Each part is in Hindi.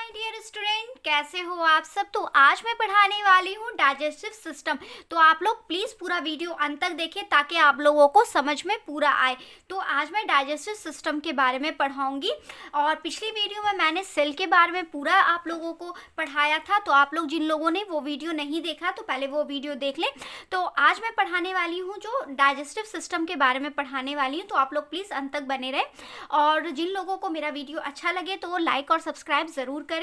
डियर स्टूडेंट, कैसे हो आप सब। तो आज मैं पढ़ाने वाली हूँ डाइजेस्टिव सिस्टम। तो आप लोग प्लीज़ पूरा वीडियो अंत तक देखें ताकि आप लोगों को समझ में पूरा आए। तो आज मैं डाइजेस्टिव सिस्टम के बारे में पढ़ाऊंगी और पिछली वीडियो में मैंने सेल के बारे में पूरा आप लोगों को पढ़ाया था। तो आप लोग जिन लोगों ने वो वीडियो नहीं देखा तो पहले वो वीडियो देख लें। तो आज मैं पढ़ाने वाली हूँ जो डाइजेस्टिव सिस्टम के बारे में पढ़ाने वाली हूँ, तो आप लोग प्लीज़ अंत तक बने रहें। और जिन लोगों को मेरा वीडियो अच्छा लगे तो वो लाइक और सब्सक्राइब ज़रूर करें।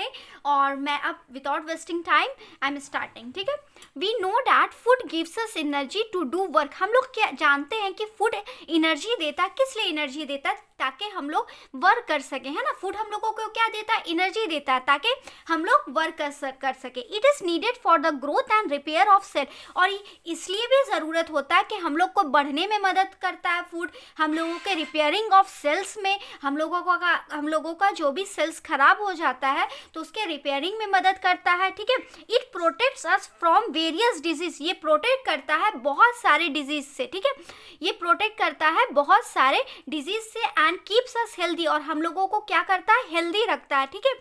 और मैं अब without wasting time I am starting. ठीक है, we know that food gives us energy to do work. हम लोग क्या जानते हैं कि फूड एनर्जी देता है। किस लिए एनर्जी देता है? ताकि हम लोग वर्क कर सकें, है ना। फूड हम लोगों को क्या देता है? एनर्जी देता है ताकि हम लोग वर्क कर सके। It is needed for the growth and repair of cell. और इसलिए भी ज़रूरत होता है कि हम लोग को बढ़ने में मदद करता है फूड। हम लोगों के रिपेयरिंग ऑफ सेल्स में हम लोगों का जो भी सेल्स खराब हो जाता है तो उसके रिपेयरिंग में मदद करता है। ठीक है, it protects us from various disease. ये प्रोटेक्ट करता है बहुत सारे डिजीज से। ठीक है, ये प्रोटेक्ट करता है बहुत सारे डिजीज से एंड कीप्स अस हेल्दी। और हम लोगों को क्या करता है? हेल्दी रखता है। ठीक है,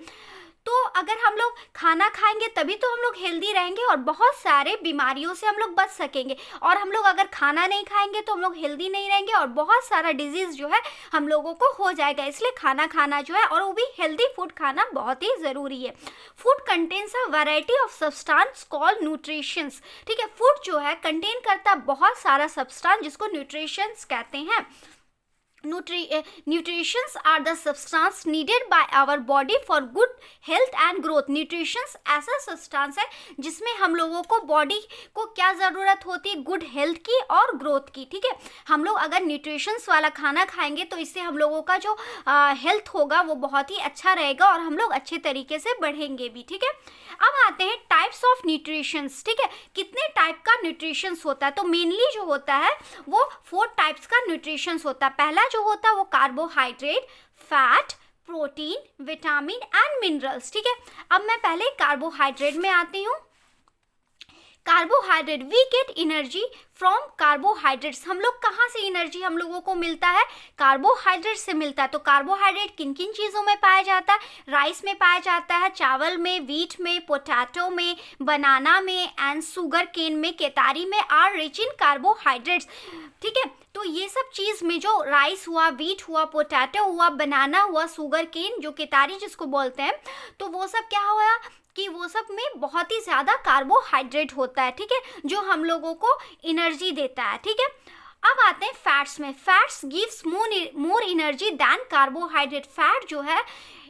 तो अगर हम लोग खाना खाएंगे तभी तो हम लोग हेल्दी रहेंगे और बहुत सारे बीमारियों से हम लोग बच सकेंगे। और हम लोग अगर खाना नहीं खाएंगे तो हम लोग हेल्दी नहीं रहेंगे और बहुत सारा डिजीज़ जो है हम लोगों को हो जाएगा। इसलिए खाना खाना जो है, और वो भी हेल्दी फूड खाना बहुत ही ज़रूरी है। Food contains a variety of substance called nutritions. ठीक है, फूड जो है कंटेन करता है बहुत सारा सब्सटेंस जिसको न्यूट्रिशंस कहते हैं। Nutritions are the substance needed by our body for good health and growth. Nutritions ऐसा सब्सटेंस है जिसमें हम लोगों को बॉडी को क्या ज़रूरत होती है? गुड हेल्थ की और ग्रोथ की। ठीक है, हम लोग अगर न्यूट्रिशंस वाला खाना खाएंगे तो इससे हम लोगों का जो हेल्थ होगा वो बहुत ही अच्छा रहेगा और हम लोग अच्छे तरीके से बढ़ेंगे भी। ठीक है, अब आते हैं टाइप्स ऑफ न्यूट्रिशंस। ठीक है, कितने टाइप का न्यूट्रिशंस होता है? तो मेनली जो होता है वो 4 टाइप्स का न्यूट्रिशंस होता है। पहला जो होता है वो carbohydrate, fat, protein, vitamin and minerals. ठीक है, अब मैं पहले कार्बोहाइड्रेट में आती हूँ। Carbohydrate, we get energy from carbohydrates. हम लोग कहाँ से एनर्जी हम लोगों को मिलता है? कार्बोहाइड्रेट से मिलता है। तो कार्बोहाइड्रेट किन किन चीज़ों में पाया जाता है? राइस में पाया जाता है, चावल में, व्हीट में, पोटैटो में, बनाना में एंड शुगर केन में, केतारी में आर रिच इन कार्बोहाइड्रेट्स। ठीक है, तो ये सब चीज़ में जो राइस हुआ, व्हीट हुआ, पोटैटो हुआ, बनाना हुआ, शुगर केन जो केतारी जिसको बोलते हैं, तो वो सब क्या हुआ कि वो सब में बहुत ही ज़्यादा कार्बोहाइड्रेट होता है। ठीक है, जो हम लोगों को एनर्जी देता है। ठीक है, अब आते हैं फैट्स में। Fats gives more energy than carbohydrate. Fat जो है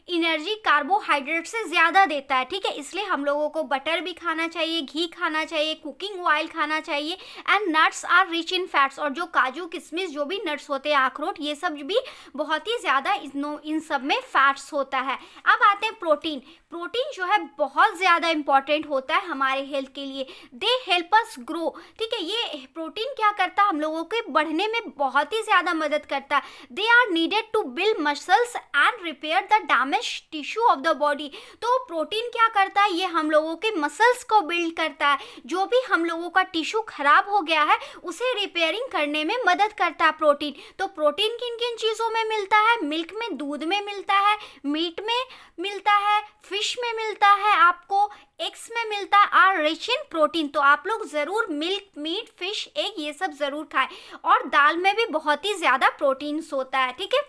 एनर्जी कार्बोहाइड्रेट से ज़्यादा देता है। ठीक है, इसलिए हम लोगों को बटर भी खाना चाहिए, घी खाना चाहिए, कुकिंग ऑयल खाना चाहिए। And nuts are rich in fats. और जो काजू किशमिश जो भी नट्स होते हैं, अखरोट, ये सब भी बहुत ही ज़्यादा इन सब में फैट्स होता है। अब आते हैं प्रोटीन। प्रोटीन जो है बहुत ज़्यादा इंपॉर्टेंट होता है हमारे हेल्थ के लिए। They help us grow. ठीक है, ये प्रोटीन क्या करता है? हम लोगों के बढ़ने में बहुत ही ज़्यादा मदद करता है। They are needed to build muscles and repair the damage tissue of the body. तो प्रोटीन क्या करता है? ये हम लोगों के मसल्स को बिल्ड करता है। जो भी हम लोगों का टिश्यू खराब हो गया है उसे रिपेयरिंग करने में मदद करता है प्रोटीन। तो प्रोटीन किन किन चीज़ों में मिलता है? मिल्क में, दूध में मिलता है, मीट में मिलता है, फिश में मिलता है, आपको एग्स में मिलता है, आर रिच इन प्रोटीन। तो आप लोग ज़रूर मिल्क, मीट, फिश, एग ये सब ज़रूर खाएं। और दाल में भी बहुत ही ज़्यादा प्रोटीन्स होता है। ठीक है,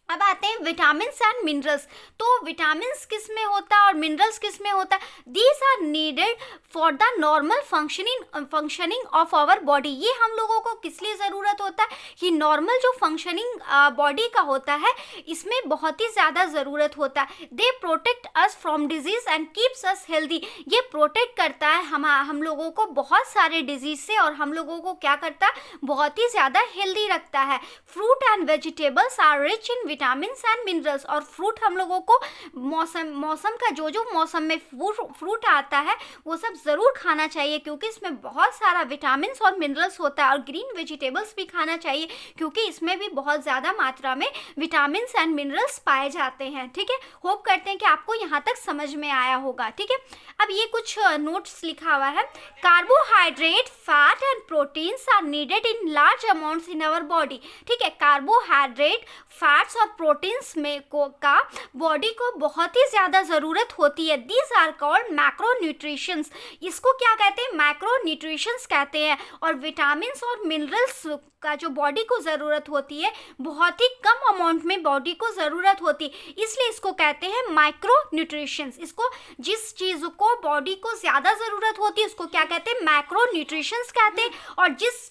अब आते हैं विटामिन्स एंड मिनरल्स। तो विटामिन्स किस में होता है और मिनरल्स किस में होता है? These are needed for the normal functioning of our body. ये हम लोगों को किस लिए ज़रूरत होता है? कि नॉर्मल जो फंक्शनिंग बॉडी का होता है इसमें बहुत ही ज़्यादा ज़रूरत होता है। They protect us from disease and keeps us healthy. ये प्रोटेक्ट करता है हम लोगों को बहुत सारे डिजीज़ से और हम लोगों को क्या करता है? बहुत ही ज़्यादा हेल्दी रखता है। Fruit and vegetables are rich in vitamins and minerals. और फ्रूट हम लोगों को मौसम का जो मौसम में फ्रूट आता है वो सब ज़रूर खाना चाहिए क्योंकि इसमें बहुत सारा विटामिन्स और मिनरल्स होता है। और ग्रीन वेजिटेबल्स भी खाना चाहिए क्योंकि इसमें भी बहुत ज़्यादा मात्रा में विटामिन्स एंड मिनरल्स पाए जाते हैं। ठीक है, होप करते हैं कि आपको यहाँ तक समझ में आया होगा। ठीक है, अब ये कुछ नोट्स लिखा हुआ है। Carbohydrate, fat and proteins are needed in large amounts in our body. ठीक है, कार्बोहाइड्रेट, फैट्स और प्रोटीन्स में का बॉडी को बहुत ही ज़्यादा ज़रूरत होती है। These are called macro nutritions. इसको क्या कहते हैं? मैक्रो न्यूट्रिशंस कहते हैं। और विटामिन्स और मिनरल्स का जो बॉडी को ज़रूरत होती है बहुत ही कम अमाउंट में बॉडी को ज़रूरत होती है, इसलिए इसको कहते हैं माइक्रो न्यूट्रिशंस। इसको जिस चीज़ को बॉडी को ज़्यादा ज़रूरत होती है उसको क्या कहते हैं? मैक्रो न्यूट्रिशंस कहते हैं। और जिस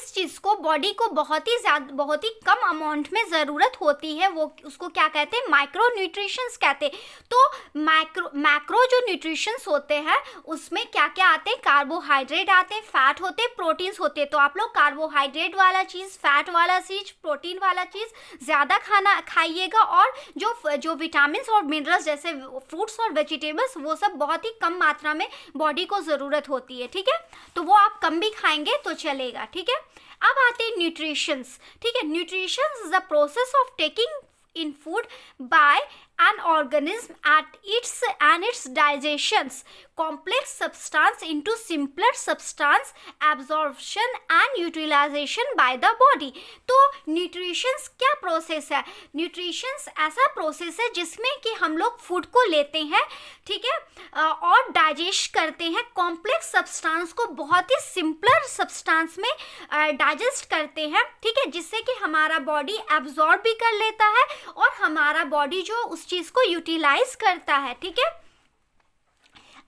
चीज़ को बॉडी को बहुत ही कम अमाउंट में ज़रूरत होती है वो उसको क्या कहते हैं? माइक्रो न्यूट्रिशंस कहते हैं। तो मैक्रो जो न्यूट्रिशंस होते हैं उसमें क्या क्या आते हैं? कार्बोहाइड्रेट आते हैं, फैट होते हैं, प्रोटीन्स होते हैं। तो आप लोग कार्बोहाइड्रेट वाला चीज़, फैट वाला चीज़, प्रोटीन वाला चीज़ ज़्यादा खाना खाइएगा। और जो विटामिन और मिनरल्स जैसे फ्रूट्स और वेजिटेबल्स वो सब बहुत ही कम मात्रा में बॉडी को ज़रूरत होती है, ठीक है? तो वो आप कम भी खाएंगे तो चलेगा, ठीक है? अब आते हैं न्यूट्रिशंस, ठीक है? Nutritions is the process of taking in food by an organism at its digestions complex substance into simpler substance absorption and utilization by the body। तो न्यूट्रिशंस क्या प्रोसेस है? न्यूट्रिशंस ऐसा प्रोसेस है जिसमें कि हम लोग फूड को लेते हैं, ठीक है, और डाइजेस्ट करते हैं कॉम्प्लेक्स सब्सटेंस को बहुत ही सिंपलर सब्सटेंस में डाइजेस्ट करते हैं, ठीक है, जिससे कि हमारा बॉडी एब्जॉर्ब भी कर लेता है और हमारा बॉडी जो उस चीज़ को यूटिलाइज करता है, ठीक है।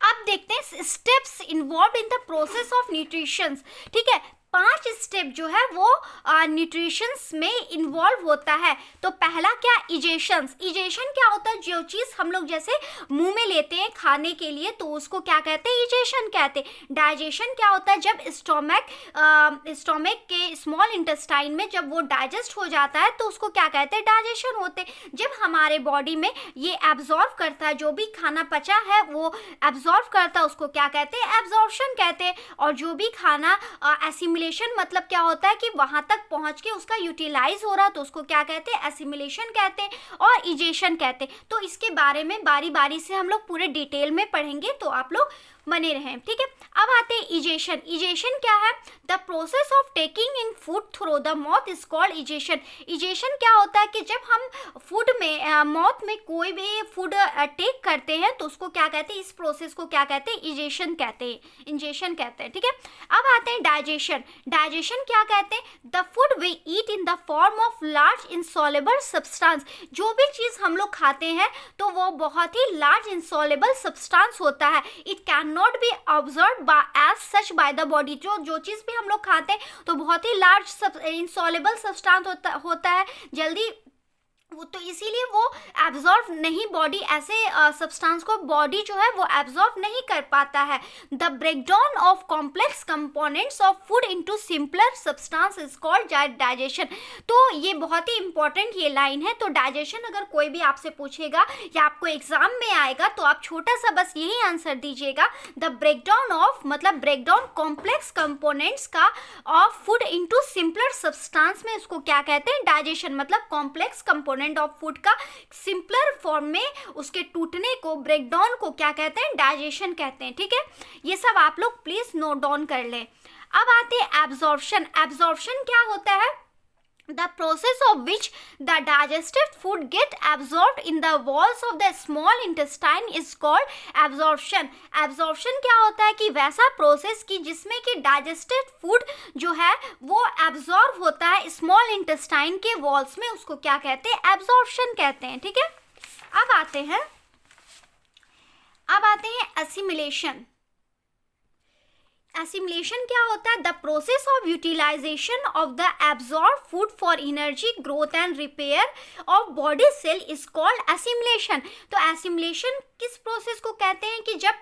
अब देखते हैं steps involve in the process of nutrition, ठीक है। 5 स्टेप जो है वो न्यूट्रिशंस में इन्वॉल्व होता है। तो पहला क्या? इजेशंस। इजेशन क्या होता है? जो चीज़ हम लोग जैसे मुंह में लेते हैं खाने के लिए तो उसको क्या कहते हैं? इजेशन कहते हैं। डाइजेशन क्या होता है? जब स्टोमक के स्मॉल इंटेस्टाइन में जब वो डाइजेस्ट हो जाता है तो उसको क्या कहते हैं? डाइजेशन होते हैं। जब हमारे बॉडी में ये एब्जॉर्व करता है, जो भी खाना पचा है वो एब्जॉर्व करता है, उसको क्या कहते हैं? एब्जॉर्प्शन कहते हैं। और जो भी खाना एसिमिलेशन मतलब क्या होता है कि वहां तक पहुंच के उसका यूटिलाइज हो रहा तो उसको क्या कहते हैं? एसिमिलेशन कहते हैं और इजेशन कहते हैं। तो इसके बारे में बारी बारी से हम लोग पूरे डिटेल में पढ़ेंगे, तो आप लोग बने रहें, ठीक है। अब आते हैं इजेशन। इजेशन क्या है? The process of taking in food through the mouth is called egestion. Egestion क्या होता है कि जब हम फूड में माउथ में कोई भी फूड टेक करते हैं तो उसको क्या कहते हैं? इस प्रोसेस को क्या कहते हैं? इजेशन कहते हैं, इंजेशन कहते हैं, ठीक है। अब आते हैं डाइजेशन। डाइजेशन क्या कहते हैं? The food we eat in the form of large insoluble substance. जो भी चीज़ हम लोग खाते हैं तो वो बहुत ही लार्ज इनसॉल्युबल सब्सटेंस होता है। It can not be observe as such by the body. जो चीज़ भी हम लोग खाते हैं तो बहुत ही लार्ज इनसॉल्युबल सब्सटेंस होता है, जल्दी तो इसीलिए वो एब्जॉर्व नहीं, बॉडी ऐसे सब्सटेंस को बॉडी जो है वो एब्जॉर्व नहीं कर पाता है। The breakdown of complex components of food into simpler substance is called digestion. तो ये बहुत ही इंपॉर्टेंट ये लाइन है। तो डाइजेशन अगर कोई भी आपसे पूछेगा या आपको एग्जाम में आएगा तो आप छोटा सा बस यही आंसर दीजिएगा, द ब्रेकडाउन ऑफ मतलब ब्रेकडाउन कॉम्प्लेक्स कंपोनेंट्स का of food into simpler substance में उसको क्या कहते हैं? डाइजेशन। मतलब कॉम्प्लेक्स कंपोनेंट ऑफ फूड का सिंपलर फॉर्म में उसके टूटने को, ब्रेकडाउन को क्या कहते हैं? डाइजेशन कहते हैं, ठीक है। ये सब आप लोग प्लीज नोट डाउन कर लें। अब आते हैं एब्जॉर्प्शन। एब्जॉर्प्शन क्या होता है? The process of which the digested food get absorbed in the walls of the small intestine is called absorption। absorption क्या होता है कि वैसा प्रोसेस की जिसमें कि डाइजेस्टेड फूड जो है वो एब्जॉर्ब होता है स्मॉल इंटेस्टाइन के वॉल्स में, उसको क्या कहते हैं? एब्जॉर्प्शन कहते हैं, ठीक है। अब आते हैं एसिमिलेशन। एसिमिलेशन क्या होता है? The process of utilization of the absorb food for energy growth and repair of body cell is called assimilation. तो एसिमिलेशन किस प्रोसेस को कहते हैं कि जब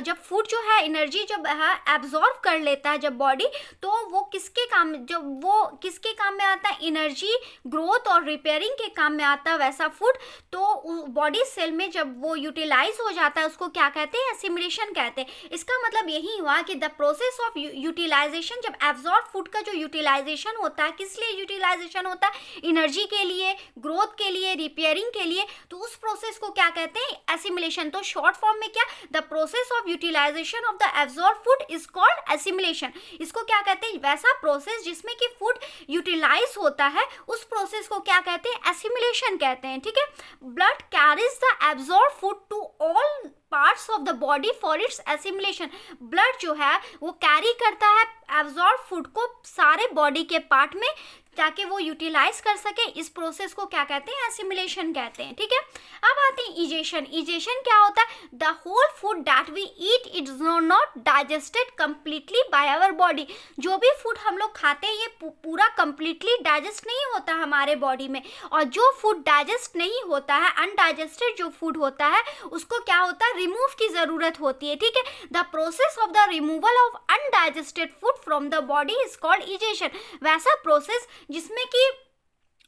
जब फूड जो है एनर्जी जब एब्जॉर्ब कर लेता है जब बॉडी, तो वो किसके काम में आता है? एनर्जी ग्रोथ और रिपेयरिंग के काम में आता है वैसा फूड। तो बॉडी सेल में जब वो यूटिलाइज हो जाता है उसको क्या कहते हैं? एसिमिलेशन कहते हैं। इसका मतलब यही नहीं हुआ कि द प्रोसेस ऑफ यूटिलाइजेशन, जब एब्जॉर्ब फूड का जो यूटिलाइजेशन होता है, किस लिए यूटिलाइजेशन होता है, एनर्जी के लिए, ग्रोथ के लिए, रिपेयरिंग के लिए, तो उस प्रोसेस को क्या कहते हैं, एसिमिलेशन। तो शॉर्ट फॉर्म में क्या, the process of utilization of the absorb food is called assimilation. इसको क्या कहते हैं, वैसा प्रोसेस जिसमें कि फूड यूटिलाइज होता है, उस प्रोसेस को क्या कहते हैं, एसिमिलेशन कहते हैं। ठीक है, blood carries the absorb food to all parts of the body for its assimilation. Blood जो है वो कैरी करता है एब्जॉर्ब फूड को सारे बॉडी के पार्ट में, ताकि वो यूटिलाइज कर सके। इस प्रोसेस को क्या कहते हैं, एसिमिलेशन कहते हैं। ठीक है, अब आते हैं इजेशन। इजेशन क्या होता है, the whole food that we eat it is not digested completely by our body. जो भी फूड हम लोग खाते हैं ये पूरा कंप्लीटली डाइजेस्ट नहीं होता हमारे बॉडी में, और जो फूड डाइजेस्ट नहीं होता है, अनडाइजेस्टेड जो फूड होता है, उसको क्या होता है, रिमूव की ज़रूरत होती है। ठीक है, the process of the removal of undigested food from the body is called egestion. वैसा प्रोसेस जिसमें कि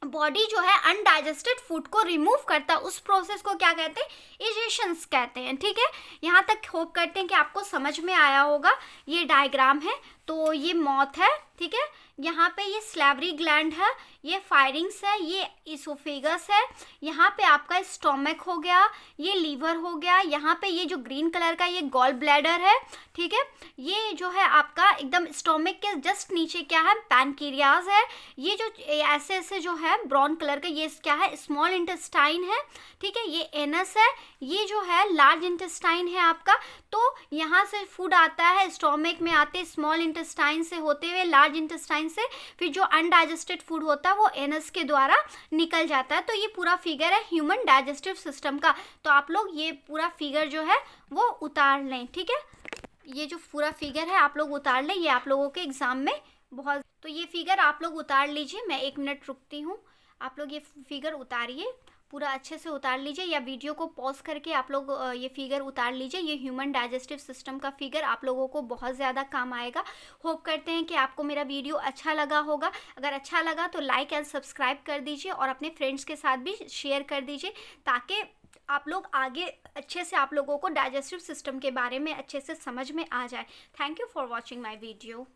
बॉडी जो है अनडाइजेस्टेड फूड को रिमूव करता है, उस प्रोसेस को क्या कहते हैं, इजेशंस कहते हैं। ठीक है, यहाँ तक होप करते हैं कि आपको समझ में आया होगा। ये डायग्राम है, तो ये माउथ है। ठीक है, यहाँ पे ये स्लैवरी ग्लैंड है, ये फायरिंग्स है, ये इसोफेगस है, यहाँ पे आपका स्टोमक हो गया, ये लीवर हो गया, यहाँ पे ये जो ग्रीन कलर का ये गॉल ब्लैडर है। ठीक है, ये जो है आपका एकदम स्टोमक के जस्ट नीचे क्या है, पैनक्रियाज है। ये जो ऐसे ऐसे जो है ब्राउन कलर का, ये क्या है, स्मॉल इंटेस्टाइन है। ठीक है, ये एनस है, ये जो है लार्ज इंटेस्टाइन है आपका। तो यहाँ से फूड आता है, स्टोमक में आते स्मॉल इंटेस्टाइन से होते हुए लार्ज इंटेस्टाइन से, फिर जो अनडाइजेस्टेड फूड होता है वो एनस के द्वारा निकल जाता है। तो ये पूरा फिगर है ह्यूमन डाइजेस्टिव सिस्टम का। तो आप लोग ये पूरा फिगर जो है वो उतार लें। ठीक है, ये जो पूरा फिगर है आप लोग उतार लें, ये आप लोगों के एग्जाम में बहुत, तो ये फिगर आप लोग उतार लीजिए। मैं 1 मिनट रुकती हूँ, आप लोग ये फिगर उतारिए, पूरा अच्छे से उतार लीजिए, या वीडियो को पॉज करके आप लोग ये फिगर उतार लीजिए। ये ह्यूमन डाइजेस्टिव सिस्टम का फिगर आप लोगों को बहुत ज़्यादा काम आएगा। होप करते हैं कि आपको मेरा वीडियो अच्छा लगा होगा। अगर अच्छा लगा तो लाइक एंड सब्सक्राइब कर दीजिए, और अपने फ्रेंड्स के साथ भी शेयर कर दीजिए, ताकि आप लोग आगे अच्छे से आप लोगों को डाइजेस्टिव सिस्टम के बारे में अच्छे से समझ में आ जाए। Thank you for watching my video.